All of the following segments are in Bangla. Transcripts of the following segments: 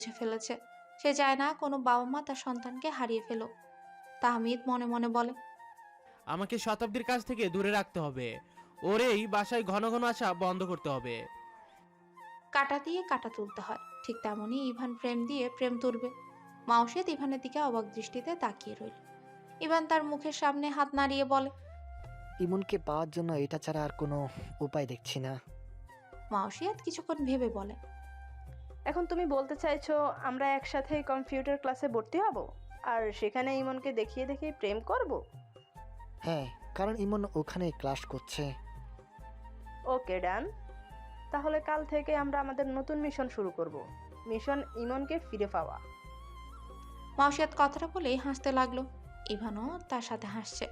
মুছে ফেলেছে। সে চায় না কোনো বাবা মা তার সন্তানকে হারিয়ে ফেলুক। তাহমিদ মনে মনে বলে, আমাকে শতাব্দীর কাছ থেকে দূরে রাখতে হবে। ওর এই বাসায় ঘন ঘন আসা বন্ধ করতে হবে। কাটা দিয়ে কাটা তুলতে হয়, ঠিক তেমনই ইভান প্রেম দিয়ে প্রেম তুলবে। মাউসিয়াত ইভানের দিকে অবাক দৃষ্টিতে তাকিয়ে রইল। ইভান তার মুখের সামনে হাত নাড়িয়ে বলে, ইমনকে পাওয়ার জন্য এটা ছাড়া আর কোনো উপায় দেখছি না। মাউসিয়াত কিছুক্ষণ ভেবে বলে, এখন তুমি বলতে চাইছো আমরা একসাথে কম্পিউটার ক্লাসে ভর্তি হব আর সেখানে ইমনকে দেখিয়ে দেখিয়ে প্রেম করব? হ্যাঁ, কারণ ইমন ওখানে ক্লাস করছে। ওকে ডান। তাহলে কাল থেকে আমরা আমাদের নতুন মিশন শুরু করব। মিশন ইমনকে ফিরে পাওয়া। মাউসিয়াত কথাটা বলেই হাসতে লাগলো। ইভানও তার সাথে হাসছে।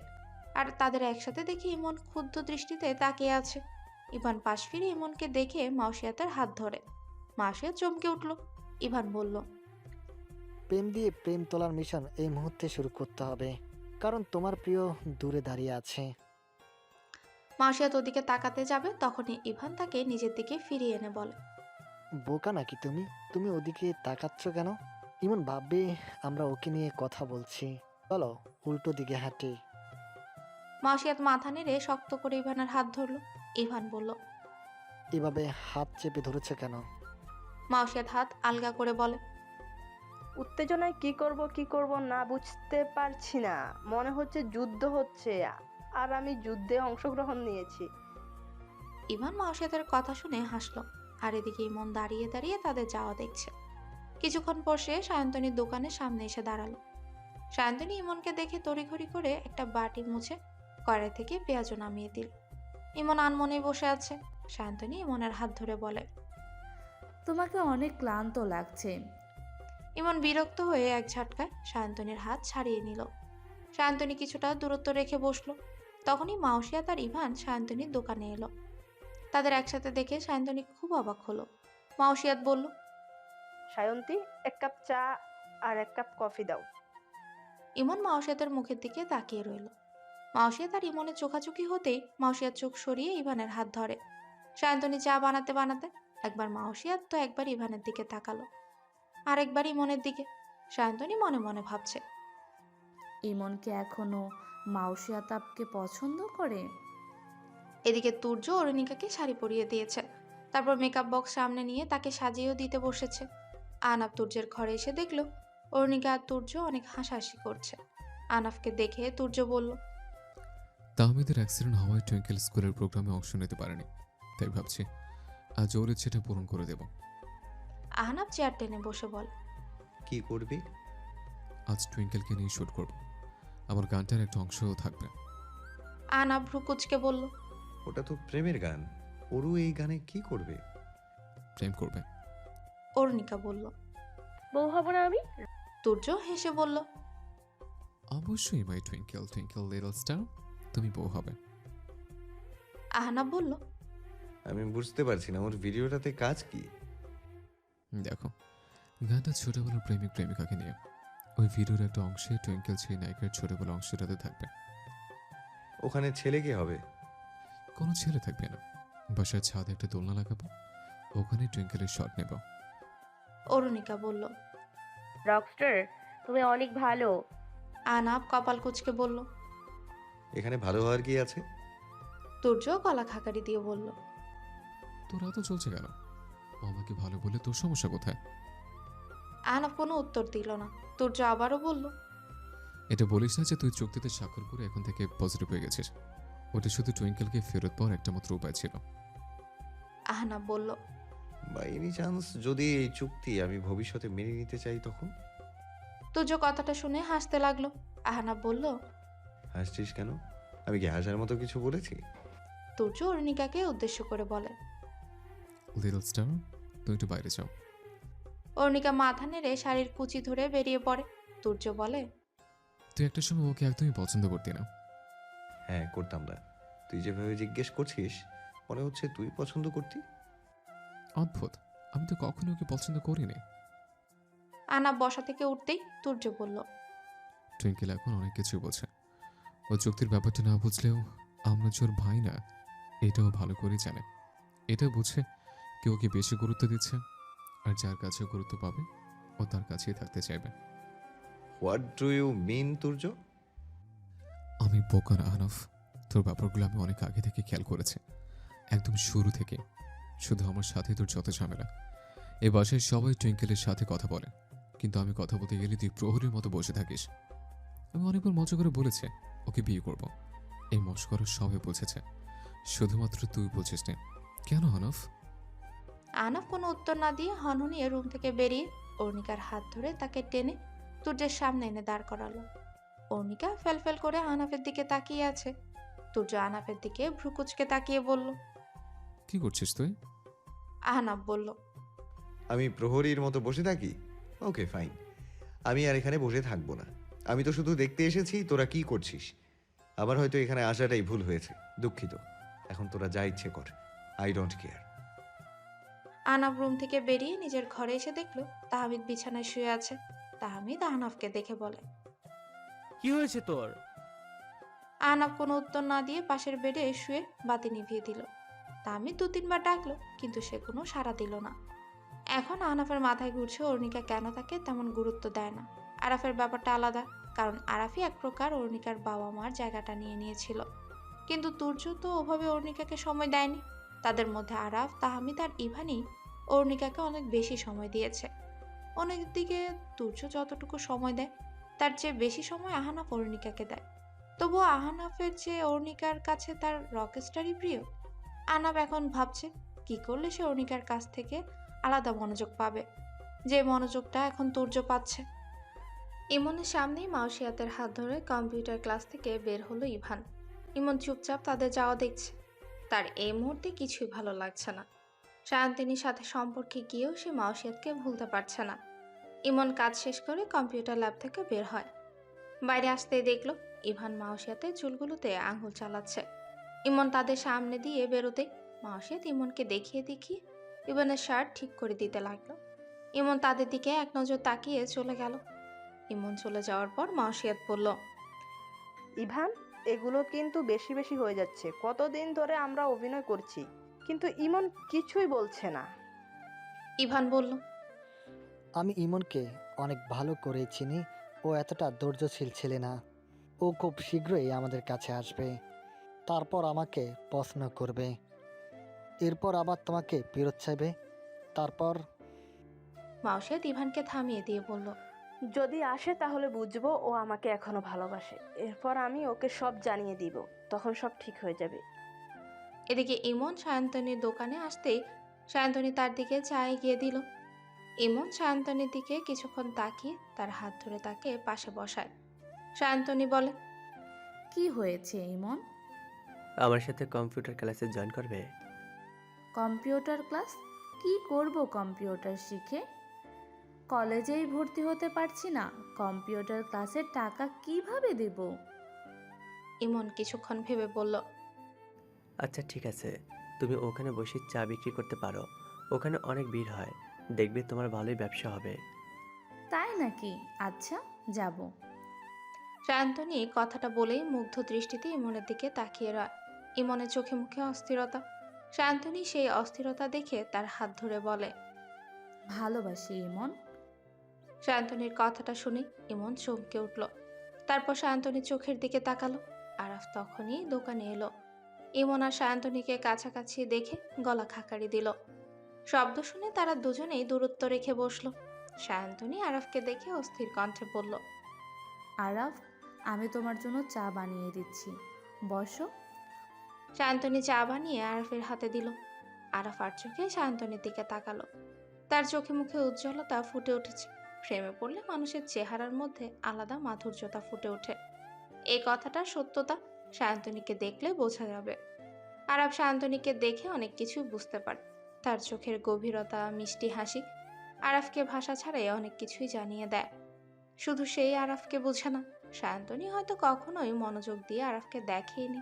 আর তাদের একসাথে দেখে ইমন ক্ষুব্ধ দৃষ্টিতে তাকিয়ে আছে। ইভান পাশ ফিরে ইমনকে দেখে মাউসিয়াতের হাত ধরে। মাউসিয়াত চমকে উঠল। ইভান বলল, প্রেম দিয়ে প্রেম তোলার মিশন এই মুহূর্তে শুরু করতে হবে, কারণ তোমার প্রিয় দূরে দাঁড়িয়ে আছে। মাউসিয়াত ওদিকে তাকাতে যাবে, তখনই ইভান তাকে নিজের দিকে ফিরিয়ে এনে বলে, বোকা নাকি তুমি? তুমি ওদিকে তাকাচ্ছ কেন? ইমন ভাববে আমরা ওকে নিয়ে কথা বলছি। চলো উল্টো দিকে হাঁটি। মাউসিয়াত মাথা নেড়ে শক্ত করে ইভানের হাত ধরল। ইভান বলল, এভাবে হাত চেপে ধরেছে কেন? মাউসিয়াত হাত আলগা করে বলে, উত্তেজনায় কি করব না বুঝতে পারছি না। মনে হচ্ছে যুদ্ধ হচ্ছে আর আমি যুদ্ধে অংশগ্রহণ নিয়েছি। ইভান মাউসিয়াতের কথা শুনে হাসলো। আর এদিকে ইমন দাঁড়িয়ে দাঁড়িয়ে তাদের যাওয়া দেখছে। কিছুক্ষণ পর সে সায়ন্তনীর দোকানের সামনে এসে দাঁড়ালো। সায়ন্তনী ইমনকে দেখে তড়িঘড়ি করে একটা বাটি মুছে কড়াই থেকে পেঁয়াজও নামিয়ে দিল। ইমন আনমনে বসে আছে। সায়ন্তনী ইমনের হাত ধরে বলে, তোমাকে অনেক ক্লান্ত লাগছে। ইমন বিরক্ত হয়ে এক ঝটকায় সায়ন্তনীর হাত ছাড়িয়ে নিল। সায়ন্তনী কিছুটা দূরত্ব রেখে বসলো। তখনই মাউসিয়াত আর ইভান সায়ন্তনীর দোকানে এলো। তাদের একসাথে দেখে সায়ন্তনী খুব অবাক হলো। মাউসিয়াত বলল, সায়ন্তী, এক কাপ চা আর এক কাপ কফি দাও। ইমন মাউসিয়াতের মুখের দিকে তাকিয়ে রইল। মাউসিয়াত আর ইমনের চোখাচোখি হতেই মাউসিয়াত চোখ সরিয়ে ইভানের হাত ধরে। সায়ন্তনী চা বানাতে বানাতে একবার মাউসিয়াত তো একবার ইভানের দিকে তাকালো, আরেকবার ইমনের দিকে। সায়ন্তনী মনে মনে ভাবছে, ইমনকে এখনো মাউসিয়াতাপকে পছন্দ করে? এদিকে তুর্য অরুণিকাকে শাড়ি পরিয়ে দিয়েছে। তারপর মেকআপ বক্স সামনে নিয়ে তাকে সাজিয়েও দিতে বসেছে। আনাফ তুর্যের ঘরে এসে দেখলো অরুণিকা আর তুর্য অনেক হাসাহাসি করছে। আনাফকে দেখে তুর্য বলল, তাহমিদের অ্যাক্সিডেন্ট হওয়ায় টুইঙ্কেল স্কুলের প্রোগ্রামে অংশ নিতে পারেনি, তাই ভাবছি আজ ওর ইচ্ছেটা পূরণ করে দেব। আহনাফ চেয়ার টেনে বসে বল, কি করবি? আজ টুইঙ্কেলকে নিয়ে শ্যুট করব, আমার গানটার একটা অংশও থাকবে। আহনাফ ভ্রু কুচকে বলল, ওটা তো প্রেমের গান, ওরু এই গানে কি করবে? প্রেম করবে। অরুণিকা বলল। বউ হব না আমি? তুর্য হেসে বলল, অবশ্যই মাই টুইঙ্কেল টুইঙ্কেল লিটল স্টার, তুমি বউ হবে। আহনাফ বলল, আমি বুঝতে পারছি না ওর ভিডিওটাতে কাজ কি। দেখো, গানটা ছোটবেলার প্রেমিক প্রেমিকাকে নিয়ে। ওই ভিডিওর একটা অংশে টুইঙ্কেল সেই নায়িকার ছোটবেলা অংশটাতে থাকবে। ওখানে ছেলে কে হবে? কোনো ছেলে থাকবে না, বাসার ছাদে একটা দোলনা লাগাবো, ওখানে টুইঙ্কেলের শট নেব। অরুণিকা বলল। রকস্টার, তুমি অনেক ভালো। আহনাফ কপাল কুচকে বলল। এখানে ভালো হওয়ার কি আছে? তুর্য গলা খাকারি দিয়ে বলল, তোর এত চলছে কেন? ও আমাকে ভালো বলে তোর সমস্যা কোথায়? আহনাফ কোনো উত্তর দিল না। তুর্য আবারও বলল, এটা বলিস না যে তুই চুক্তিতে স্বাক্ষর করে এখন থেকে পজিটিভ হয়ে গেছিস। ওটা শুধু টুইঙ্কেলকে ফেরত পাওয়ার একটা মাত্র উপায় ছিল। আহনাফ বলল। বাই এনি চান্স যদি এই চুক্তি আমি ভবিষ্যতে মেনে নিতে চাই তখন? তুর্য কথাটা শুনে হাসতে লাগলো। আহনাফ বলল, হাসছিস কেন? আমি কি হাসার মতো কিছু বলেছি? তুর্য অরুণিকাকে উদ্দেশ্য করে বলে। লিটল স্টার, তুই একটু বাইরে যাও। অরুণিকা মাথা নেড়ে শাড়ির কুচি ধরে বেরিয়ে পড়ে। তুর্য বলে, তুই একটা সময় ওকে একদমই পছন্দ করতি না। হ্যাঁ, করতাম না। তুই যেভাবে জিজ্ঞেস করছিস মনে হচ্ছে তুই পছন্দ করতি। অদ্ভুত, আমি তো কখনো ওকে পছন্দ করিনি। আহনাফ বসা থেকে উঠতেই তুর্য বলল, টুইঙ্কেল এখন অনেক কিছু বোঝে। ও চুক্তির ব্যাপারটা না বুঝলেও আমরা যে ওর ভাই না, এটাও ভালো করে জানে। এটা বুঝে কেউ ওকে বেশি গুরুত্ব দিচ্ছে, আর যার কাছে গুরুত্ব পাবে ও তার কাছেই থাকতে চাইবে। What do you mean Turya? আমি বোকা না আহনাফ, তোর ব্যাপারগুলো আমি অনেক আগে থেকে খেয়াল করেছি, একদম শুরু থেকে। শুধু আমার সাথে তোর যত ঝামেলা। এই বাসায় সবাই টুইঙ্কেলের সাথে কথা বলে, কিন্তু আমি কথা বলতে গেলে তুই প্রহরীর মতো বসে থাকিস। আমি অনেকবার মজা করে বলেছে ওকে বিয়ে করব, এই মস্করা সবাই বুঝেছে, শুধুমাত্র তুই বুঝিস না। কেন আহনাফ? আহনাফ কোনো উত্তর না দিয়ে হনহনিয়ে রুম থেকে বেরিয়ে অর্ণিকার হাত ধরে তাকে টেনে তুর্যের সামনে এনে দাঁড় করালো। অর্ণিকা ফেলফেল করে আহনাফের দিকে তাকিয়ে আছে। তুর্য আহনাফের দিকে ভ্রুকুচকে তাকিয়ে বলল। কি করছিস তুই? আহনাফ বলল। আমি প্রহরীর মতো বসে থাকি? ওকে ফাইন, আমি আর এখানে বসে থাকবো না। আমি তো শুধু দেখতে এসেছি তোরা কি করছিস। আমার হয়তো এখানে আসাটাই ভুল হয়েছে, দুঃখিত। এখন তোরা যা ইচ্ছে কর, I don't care. Ahnaf room থেকে বেরিয়ে নিজের ঘরে এসে দেখলো তাহমিদ বিছানায় শুয়ে আছে। তাহমিদ আহনাফকে দেখে বলে। কি হয়েছে তোর? আহনাফ কোনো উত্তর না দিয়ে পাশের বেডে শুয়ে বাতি নিভিয়ে দিল। তাহমিদ 2-3 বার ডাকলো, কিন্তু সে কোনো সাড়া দিল না। এখন আহনাফের মাথায় ঘুরছে অর্ণিকা কেন তাকে তেমন গুরুত্ব দেয় না। আরাফের ব্যাপারটা আলাদা, কারণ আরাফই এক প্রকার অর্ণিকার বাবা মার জায়গাটা নিয়ে নিয়েছিল। কিন্তু তুর্য তো ওভাবে অর্ণিকাকে সময় দেয়নি। তাদের মধ্যে আরাফ, তাহমিদ আর ইভানই অর্ণিকাকে অনেক বেশি সময় দিয়েছে। অন্যদিকে তুর্য যতটুকু সময় দেয় তার চেয়ে বেশি সময় আহনাফ অর্ণিকাকে দেয়। তবুও আহনাফের চেয়ে অর্ণিকার কাছে তার রকস্টারই প্রিয়। আহনাফ এখন ভাবছে কি করলে সে অর্ণিকার কাছ থেকে আলাদা মনোযোগ পাবে, যে মনোযোগটা এখন তুর্য পাচ্ছে। ইমনের সামনেই মাউসিয়াতের হাত ধরে কম্পিউটার ক্লাস থেকে বের হলো ইভান। ইমন চুপচাপ তাদের যাওয়া দেখছে। তার এই মুহূর্তে কিছুই ভালো লাগছে না। সায়ন্তিনীর সাথে সম্পর্কে গিয়েও সে মাউসিয়াতকে ভুলতে পারছে না। ইমন কাজ শেষ করে কম্পিউটার ল্যাব থেকে বের হয়। বাইরে আসতেই দেখলো ইভান মাউসিয়াতের চুলগুলোতে আঙুল চালাচ্ছে। ইমন তাদের সামনে দিয়ে বেরোতে মাউসিয়াত ইমনকে দেখিয়ে দেখিয়ে ইমনের শার্ট ঠিক করে দিতে লাগলো। ইমন তাদের দিকে এক নজর তাকিয়ে চলে গেল। ইমন চলে যাওয়ার পর মাউসিয়াত বলল। ইভান, এগুলো কিন্তু বেশি বেশি হয়ে যাচ্ছে। কতদিন ধরে আমরা অভিনয় করছি, কিন্তু ইমন কিছুই বলছে না। ইভান বলল। আমি ইমনকে অনেক ভালো করে চিনি। ও এতটা ধৈর্যশীল ছেলে না। ও খুব শীঘ্রই আমাদের কাছে আসবে, তারপর আমাকে প্রশ্ন করবে, এরপর আবার তোমাকে ফেরত চাইবে, তারপর। মাউসিয়াত ইভানকে থামিয়ে দিয়ে বলল। যদি আসে তাহলে বুঝবো ও আমাকে এখনো ভালোবাসে। এরপর আমি ওকে সব জানিয়ে দিব, তখন সব ঠিক হয়ে যাবে। এদিকে ইমন সায়ন্তনীর দোকানে আসতেই সায়ন্তনী তার দিকে চা এগিয়ে দিল। ইমন সায়ন্তনীর দিকে কিছুক্ষণ তাকিয়ে তার হাত ধরে তাকে পাশে বসায়। সায়ন্তনী বলে। কি হয়েছে ইমন? আমার সাথে কম্পিউটার ক্লাসে জয়েন করবে? Computer class? কি করব কম্পিউটার শিখে? কলেজেই ভর্তি হতে পারছি না, কম্পিউটার ক্লাসের টাকা কিভাবে দেব? ইমন কিছুক্ষণ ভেবে বলল। আচ্ছা ঠিক আছে, তুমি ওখানে বসে চা বিক্রি করতে পারো, ওখানে অনেক ভিড় হয়, দেখবে তোমার ভালোই ব্যবসা হবে। তাই নাকি? আচ্ছা, যাব। সায়ন্তনী কথাটা বলেই মুগ্ধ দৃষ্টিতে ইমনের দিকে তাকিয়ে রয়। ইমনের চোখে মুখে অস্থিরতা। সায়ন্তনী সেই অস্থিরতা দেখে তার হাত ধরে বলে। ভালোবাসি ইমন। সায়ন্তনীর কথাটা শুনে ইমন চমকে উঠল। তারপর সায়ন্তনীর চোখের দিকে তাকালো। আরাফ তখনই দোকানে এলো। ইমন আর সায়ন্তনীকে কাছাকাছি দেখে গলা খাকারি দিল। শব্দ শুনে তারা দুজনেই দূরত্ব রেখে বসলো। সায়ন্তনী আরাফকে দেখে অস্থির কণ্ঠে বলল। আরাফ, আমি তোমার জন্য চা বানিয়ে দিচ্ছি, বসো। সায়ন্তনী চা বানিয়ে আরাফের হাতে দিল। আরাফ আর চোখে সায়ন্তনীর দিকে তাকালো। তার চোখে মুখে উজ্জ্বলতা ফুটে উঠেছে। প্রেমে পড়লে মানুষের চেহারার মধ্যে আলাদা মাধুর্যতা ফুটে ওঠে। এই কথাটার সত্যতা সায়ন্তনীকে দেখলে বোঝা যাবে। আরাফ সায়ন্তনীকে দেখে অনেক কিছুই বুঝতে পারে। তার চোখের গভীরতা, মিষ্টি হাসি আরাফকে ভাষা ছাড়াই অনেক কিছুই জানিয়ে দেয়। শুধু সেই আরাফকে বোঝে না, সায়ন্তনী হয়তো কখনোই মনোযোগ দিয়ে আরাফকে দেখেইনি।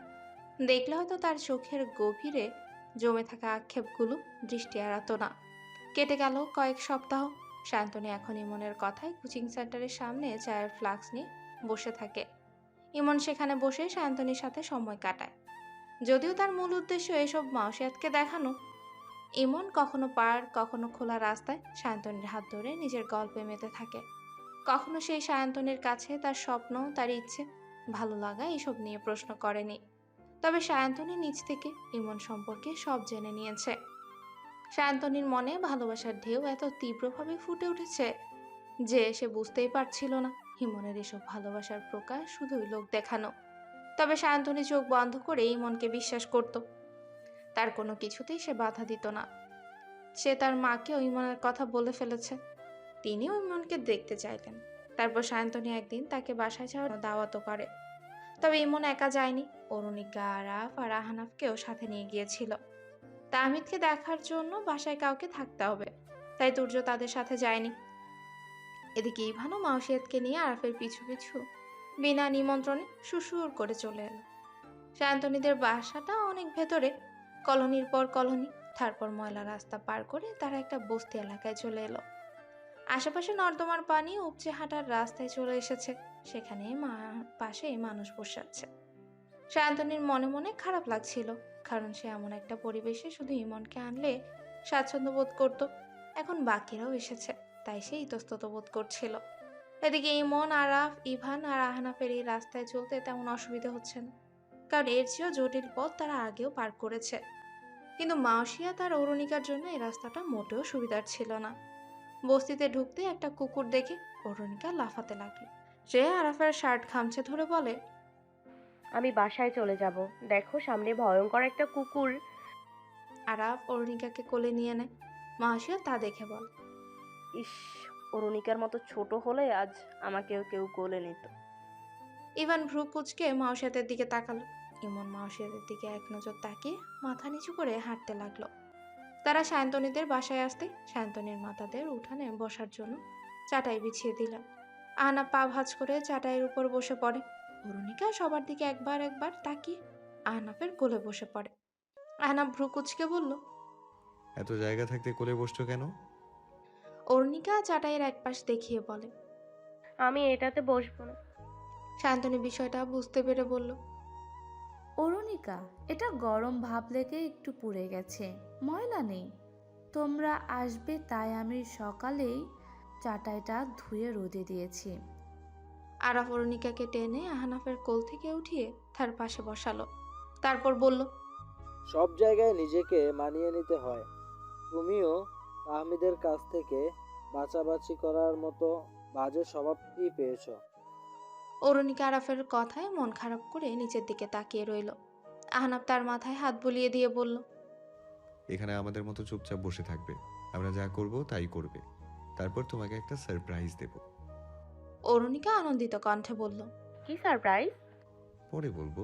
দেখলে হয়তো তার চোখের গভীরে জমে থাকা আক্ষেপগুলো দৃষ্টি এড়াতো না। কেটে গেল কয়েক সপ্তাহ। সায়ন্তনী এখন ইমনের কথায় কোচিং সেন্টারের সামনে চায়ের ফ্লাক্স নিয়ে বসে থাকে। ইমন সেখানে বসে সায়ন্তনীর সাথে সময় কাটায়। যদিও তার মূল উদ্দেশ্য এসব মাউসিয়াতকে দেখানো, ইমন কখনো পার্ক, কখনো খোলা রাস্তায় সায়ন্তনীর হাত ধরে নিজের গল্পে মেতে থাকে। কখনো সেই সায়ন্তনীর কাছে তার স্বপ্ন, তার ইচ্ছে, ভালো লাগা এসব নিয়ে প্রশ্ন করেনি। তবে সায়ন্তনী নিজ থেকে ইমন সম্পর্কে সব জেনে নিয়েছে। সায়ন্তনীর মনে ভালোবাসার ঢেউ এত তীব্রভাবে ফুটে উঠেছে যে সে বুঝতেই পারছিল না ইমনের এসব ভালোবাসার প্রকাশ শুধুই লোক দেখানো। তবে সায়ন্তনী চোখ বন্ধ করে ইমনকে বিশ্বাস করত। তার কোনো কিছুতেই সে বাধা দিত না। সে তার মাকেও ইমনের কথা বলে ফেলেছে। তিনিও ইমনকে দেখতে চাইলেন। তারপর সায়ন্তনী একদিন তাকে বাসায় যাওয়ার দাওয়াতও করে। তবে ইমন একা যায়নি, অরুণিকা, আরাফ আর আহনাফকেও সাথে নিয়ে গিয়েছিল। তাহমিদকে দেখার জন্য বাসায় কাউকে থাকতে হবে, তাই তুর্য তাদের সাথে যায়নি। এদিকে ইভানও মাউসিয়াতকে নিয়ে আরাফের পিছু পিছু বিনা নিমন্ত্রণে সুসুর করে চলে এলো। সায়ন্তনীদের বাসাটা অনেক ভেতরে, কলোনির পর কলোনি, তারপর ময়লা রাস্তা পার করে তারা একটা বস্তি এলাকায় চলে এলো। আশেপাশে নর্দমার পানি উপচে হাঁটার রাস্তায় চলে এসেছে। সেখানে পাশেই মানুষ বসে আছে। সায়ন্তনীর মনে মনে খারাপ লাগছিল, কারণ সে এমন একটা পরিবেশে শুধু ইমনকে আনলে স্বাচ্ছন্দ্য বোধ করত। এখন বাকিরাও এসেছে, তাই সে ইতস্তত বোধ করছিল। এদিকে ইমন, আরাফ, ইভান আর আহনাফের এই রাস্তায় চলতে তেমন অসুবিধা হচ্ছে না, কারণ এর চেয়েও জটিল পথ তারা আগেও পার করেছে। কিন্তু মাওসিয়া তার অরুণিকার জন্য এই রাস্তাটা মোটেও সুবিধার ছিল না। বস্তিতে ঢুকতে একটা কুকুর দেখে অরুণিকা লাফাতে লাগলো। সে আরাফের শার্ট খামচে ধরে বলে, আমি বাসায় চলে যাব, দেখো সামনে ভয়ঙ্কর একটা কুকুর। আরাফ অরুণিকাকে কোলে নিয়ে নেয়। মাওসিয়া তা দেখে বল, ইস, অরুণিকার মতো ছোট হলে আজ আমাকেও কেউ কোলে নিত। ইভান ভ্রু কুচকে মাওসিয়াতের দিকে তাকালো। ইমন মাওসিয়াতের দিকে এক নজর তাকিয়ে মাথা নিচু করে হাঁটতে লাগলো। তারা সায়ন্তনীদের বাসায় আসতে সায়ন্তনীর মাতাদের উঠানে বসার জন্য চাটাই বিছিয়ে দিলাম। আহনা পা ভাঁজ করে চাটাইয়ের উপর বসে পড়ে। অরুণিকা সবার দিকে একবার একবার তাকিয়ে আহনাফের কোলে বসে পড়ে। আহনাফ ভ্রু কুচকে বলল, এত জায়গা থাকতে কোলে বসছো কেন? অরুণিকা চাটাইয়ের এক পাশ দেখিয়ে বলে। আমি এটাতে বসবো না। সায়ন্তনী বিষয়টা বুঝতে পেরে বলল, অরুণিকা, এটা গরম ভাব লেগে একটু পুড়ে গেছে, ময়লা নেই। তোমরা আসবে তাই আমি সকালেই চাটাইটা ধুয়ে রোদে দিয়েছি। আরাফ অরুণিকাকে টেনে আহনাফের কোল থেকে উঠিয়ে তার পাশে বসালো। তারপর বলল, সব জায়গায় নিজেকে মানিয়ে নিতে হয়। তুমিও তাহমিদের কাছ থেকে বাছাবাছি করার মতো বাজে স্বভাবটি পেয়েছো। অরুণিকা আরাফের কথায় মন খারাপ করে নিচের দিকে তাকিয়ে রইল। আহনাফ তার মাথায় হাত বুলিয়ে দিয়ে বলল, এখানে আমাদের মতো চুপচাপ বসে থাকবে। আমরা যা করব তাই করবে। তারপর তোমাকে একটা সারপ্রাইজ দেব। অরুণিকা আনন্দিত কণ্ঠে বলল। কি সারপ্রাইজ? পরে বলবো।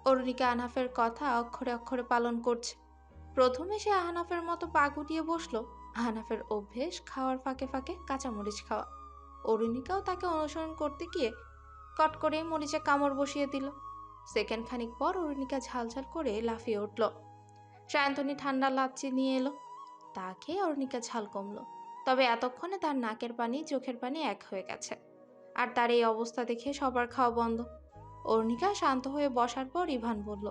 অরুণিকা আহনাফের কথা অক্ষরে অক্ষরে পালন করছে। প্রথমে সে আহনাফের মতো পা গুটিয়ে বসলো। আহনাফের অভ্যেস খাওয়ার ফাঁকে ফাঁকে কাঁচামরিচ খাওয়া। অরুণিকাও তাকে অনুসরণ করতে গিয়ে কট করে মরিচে কামড় বসিয়ে দিল। সেকেন্ড খানিক পর অরুণিকা ঝালঝাল করে লাফিয়ে উঠল। সায়ন্তনী ঠান্ডা লাচ্ছি নিয়ে এলো। তা খেয়ে অরুণিকা ঝাল কমলো, তবে এতক্ষণে তার নাকের পানি চোখের পানি এক হয়ে গেছে। আর তার এই অবস্থা দেখে সবার খাওয়া বন্ধ। অরুণিকা শান্ত হয়ে বসার পর ইভান বলল,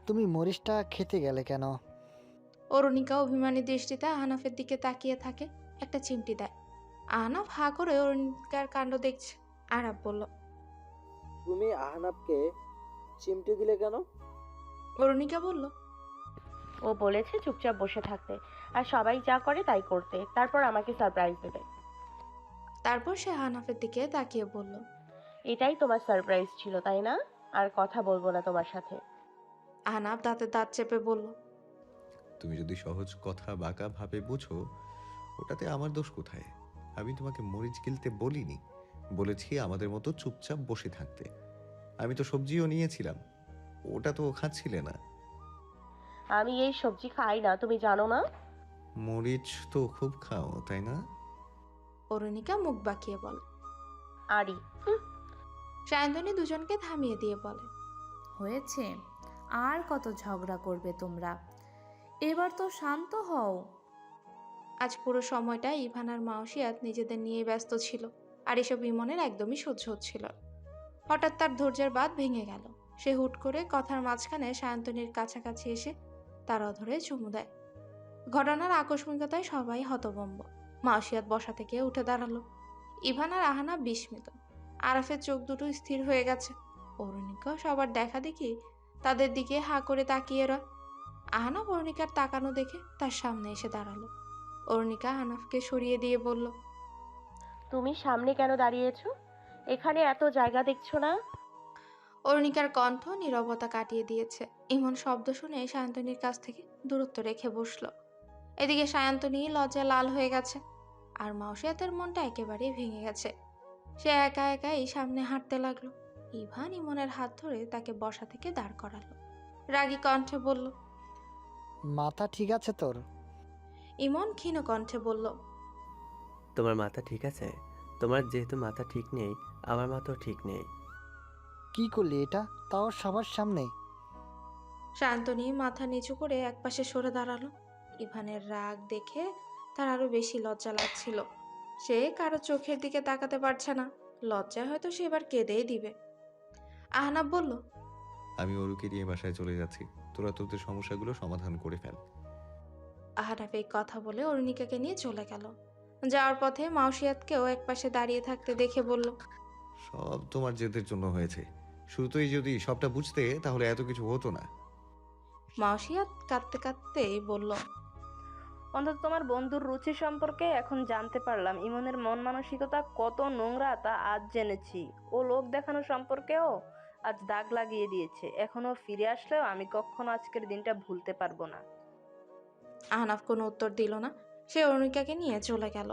তুমি মরিচটা খেতে গেলে কেন? অরুণিকা অভিমানী দৃষ্টিতে আহনাফের দিকে তাকিয়ে থাকে, একটা চিমটি দেয়। আহনাফ হা করে অরুণিকার কাণ্ড দেখছে। আরাফ বলল, তুমি আহনাবকে চিমটি দিলে কেন? অরুণিকা বলল, ও বলেছে চুপচাপ বসে থাকতে আর সবাই যা করে তাই করতে, তারপর আমাকে সারপ্রাইজ দেবে। তারপর সে আহনাফের দিকে তাকিয়ে বলল, এটাই তোমার সারপ্রাইজ ছিল তাই না? আর কথা বলবো না তোমার সাথে। আহনাফ দাঁতে দাঁত চেপে বলল, তুমি যদি সহজ কথা বাঁকা ভাবে বুঝো, ওটাতে আমার দোষ কোথায়? আমি তোমাকে মরিচ গিলতে বলিনি, বলেছি আমাদের মতো চুপচাপ বসে থাকতে। আমি তো সবজিও নিয়েছিলাম, ওটা তো খাচ্ছিলে না। আমি এই সবজি খাই না, তুমি জানো না? মরিচ তো খুব খাও তাই না? অরুণিকা মুখ বাঁকিয়ে বলে। আরি, সায়ন্তনী দুজনকে থামিয়ে দিয়ে বলে, হয়েছে, আর কত ঝগড়া করবে তোমরা? এবার তো শান্ত হও। আজ পুরো সময়টা ইভান আর মাওসিয়াত নিজেদের নিয়ে ব্যস্ত ছিল, আর এসব ইমনের একদমই সহ্য হচ্ছিল না। হঠাৎ তার ধৈর্যের বাঁধ ভেঙে গেল। সে হুট করে কথার মাঝখানে সায়ন্তনীর কাছাকাছি এসে তার অধরে চুমু দেয়। ঘটনার আকস্মিকতায় সবাই হতভম্ব। মাউসিয়াত বসা থেকে উঠে দাঁড়ালো। ইভান আর আহানা বিস্মিত। আরাফের চোখ দুটো স্থির হয়ে গেছে। অরুণিকা সবার দেখা দেখি তাদের দিকে হা করে তাকিয়ে রয়। আহানা অরুণিকার তাকানো দেখে তার সামনে এসে দাঁড়ালো। অরুণিকা আহনাফকে সরিয়ে দিয়ে বলল, তুমি সামনে কেন দাঁড়িয়েছো? এখানে এত জায়গা দেখছো না? অরুণিকার কণ্ঠ নীরবতা কাটিয়ে দিয়েছে। ইমন শব্দ শুনে সায়ন্তনীর কাছ থেকে দূরত্ব রেখে বসলো। এদিকে সায়ন্তনী লজ্জায় লাল হয়ে গেছে, আর মাউসিয়াতের মনটা একেবারেই ভেঙে গেছে। সে একা একাই সামনে হাঁটতে লাগলো। ইভান ইমনের হাত ধরে তাকে বসা থেকে দাঁড় করালো। রাগী কণ্ঠে বলল, মাথা ঠিক আছে তোর? ইমন ক্ষীণ কণ্ঠে বলল, তোমার মাথা ঠিক আছে? তোমার যেহেতু মাথা ঠিক নেই, আমার মাথাও ঠিক নেই। কি করলি এটা, তাও সবার সামনে? সায়ন্তনী মাথা নিচু করে একপাশে সরে দাঁড়ালো। ইভানের রাগ দেখে তার আরো বেশি লজ্জা লাগছিল। সে কারো চোখের দিকে তাকাতে পারছে না। লজ্জায় হয়তো সে এবার কেঁদেই দিবে। আহনাব বলল, আমি অরুকে নিয়ে বাসায় চলে যাচ্ছি, তোরা তোদের সমস্যাগুলো সমাধান করে ফেল। আহনাব এই কথা বলে অরুণিকাকে নিয়ে চলে গেল। যাওয়ার পথে মাউসিয়াতকেও একপাশে দাঁড়িয়ে থাকতে দেখে বলল, সব তোমার জেদের জন্য হয়েছে। শুধুই যদি সবটা বুঝতে তাহলে এত কিছু হতো না। মাউসিয়াত কাঁদতে কাঁদতেই বলল, অন্তত তোমার বন্ধুর রুচি সম্পর্কে এখন জানতে পারলাম। ইমনের মন মানসিকতা কত নোংরা তা আজ জেনেছি। ও লোক দেখানো সম্পর্কেও আজ দাগ লাগিয়ে দিয়েছে। এখনো ফিরে আসলেও আমি কখনো আজকের দিনটা ভুলতে পারবো না। আহনাফ কোনো উত্তর দিল না। সে অরুণিকাকে নিয়ে চলে গেল।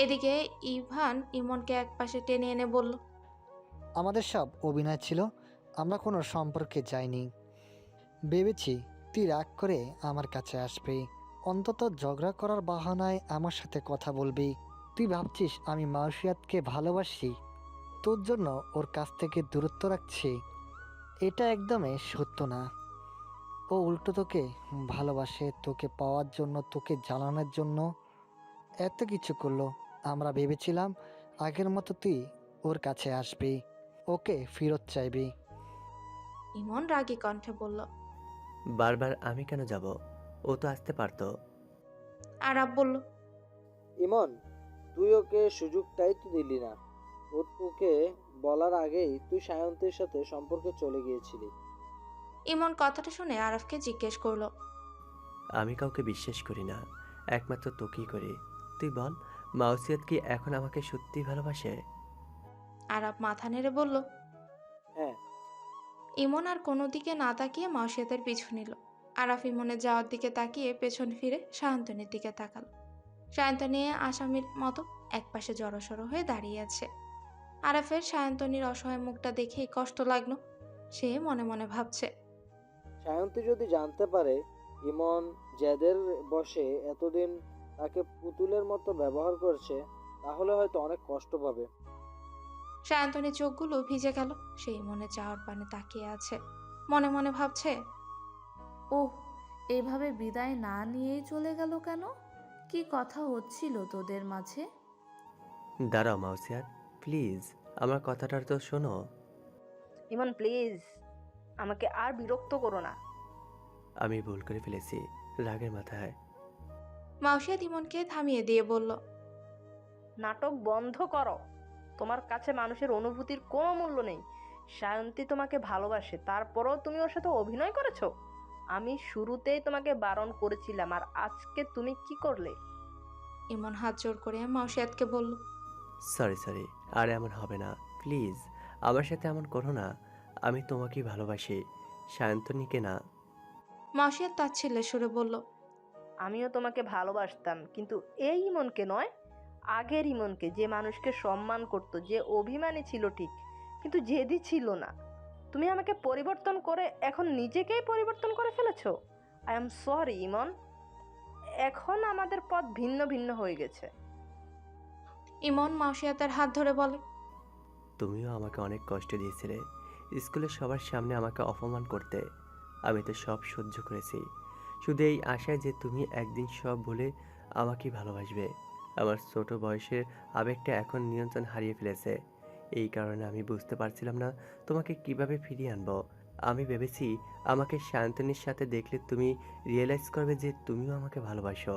এদিকে ইভান ইমনকে একপাশে টেনে এনে বলল, আমাদের সব অভিনয় ছিল, আমরা কোনো সম্পর্কে যাইনি। ভেবেছি তুই রাগ করে আমার কাছে আসবি, অন্তত ঝগড়া করার বাহানায় আমার সাথে কথা বলবি। তুই ভাবছিস আমি মাউসিয়াতকে ভালোবাসি, তোর জন্য ওর কাছ থেকে দূরত্ব রাখছি। এটা একদমই সত্য না। ও উল্টো তোকে ভালোবাসে, তোকে পাওয়ার জন্য, তোকে জ্বালানোর জন্য এত কিছু করলো। আমরা ভেবেছিলাম আগের মতো তুই ওর কাছে আসবি, ওকে ফেরত চাইবি। ইমন রাগী কণ্ঠে বলল। বারবার আমি কেন যাব? ও তো আসতে পারতো। আরাব বলল, ইমন, তুই ওকে সুযোগটাই তো দিলি না। ও তোকে বলার আগেই তুই সায়ন্তীর সাথে সম্পর্কে চলে গিয়েছিলি। ইমন কথাটা শুনে আরাফকে জিজ্ঞেস করলো, আমি কাউকে বিশ্বাস করি না, একমাত্র তোকেই করি। তুই বল, মাউসিয়াত কি এখন আমাকে সত্যি ভালোবাসে? আরাব মাথা নেড়ে বলল। হ্যাঁ। ইমন আর কোনো দিকে না তাকিয়ে মাউসিয়াতের পিছু নিল। আরাফ ইমনের যাওয়ার দিকে তাকিয়ে পেছন ফিরে সায়ন্তনীর দিকে তাকালো। সায়ন্তনী আসামির মতো একপাশে জড়সড় হয়ে দাঁড়িয়ে আছে। আরাফের সায়ন্তনীর অসহায় মুখটা দেখেই কষ্ট লাগলো। সে মনে মনে ভাবছে, সায়ন্তী যদি জানতে পারে ইমন জেদের বসে এতদিন তাকে পুতুলের মতো ব্যবহার করছে, তাহলে হয়তো অনেক কষ্ট পাবে। সায়ন্তনীর চোখগুলো ভিজে গেল। সেই মনে যাওয়ার পানে তাকিয়ে আছে। মনে মনে ভাবছে, ওহ, এভাবে বিদায় না নিয়েই চলে গেল কেন? কি কথা হচ্ছিল তোদের মাঝে? দাঁড়াও মাউসিয়াত, প্লিজ আমার কথাটা তো শোনো। ইমন প্লিজ, আমাকে আর বিরক্ত করো না। আমি ভুল করে ফেলেছি, রাগের মাথায়। মাউসিয়াত ইমনকে থামিয়ে দিয়ে বলল, নাটক বন্ধ করো। তোমার কাছে মানুষের অনুভূতির কোনো মূল্য নেই। সায়ন্তী তোমাকে ভালোবাসে, তারপরও তুমি ওর সাথে অভিনয় করেছো। আমি শুরুতেই তোমাকে বারণ করেছিলাম, আর আজকে তুমি কি করলে? ইমন হাত জোর করে মাউসিয়াতকে বলল, সরি, আর এমন হবে না, প্লিজ। আমার সাথে এমন করো না। আমি তোমাকেই ভালোবাসি, সায়ন্তনীকে না। মাউসিয়াত তাচ্ছিল্যের সুরে বলল, আমিও তোমাকে ভালোবাসতাম, কিন্তু এই ইমনকে নয়। আগের ইমনকে, যে মানুষকে সম্মান করতো, যে অভিমানী ছিল ঠিক, কিন্তু জেদি ছিল না। তুমি আমাকে পরিবর্তন করে এখন নিজেকেই পরিবর্তন করে ফেলেছো। আই এম সরি ইমন। এখন আমাদের পথ ভিন্ন ভিন্ন হয়ে গেছে। ইমন মাউসিয়াতের হাত ধরে বলে, তুমিও আমাকে অনেক কষ্ট দিয়েছিলে, স্কুলের সবার সামনে আমাকে অপমান করতে। আমি তো সব সহ্য করেছি, শুধু এই আশায় যে তুমি একদিন সব ভুলে আমাকেই ভালোবাসবে। আমার ছোট বয়সের আবেগটা এখন নিয়ন্ত্রণ হারিয়ে ফেলেছে। এই কারণে আমি বুঝতে পারছিলাম না তোমাকে কিভাবে ফিরিয়ে আনবো। আমি ভেবেছি আমাকে শান্তনির সাথে দেখলে তুমি রিয়েলাইজ করবে যে তুমিও আমাকে ভালোবাসো।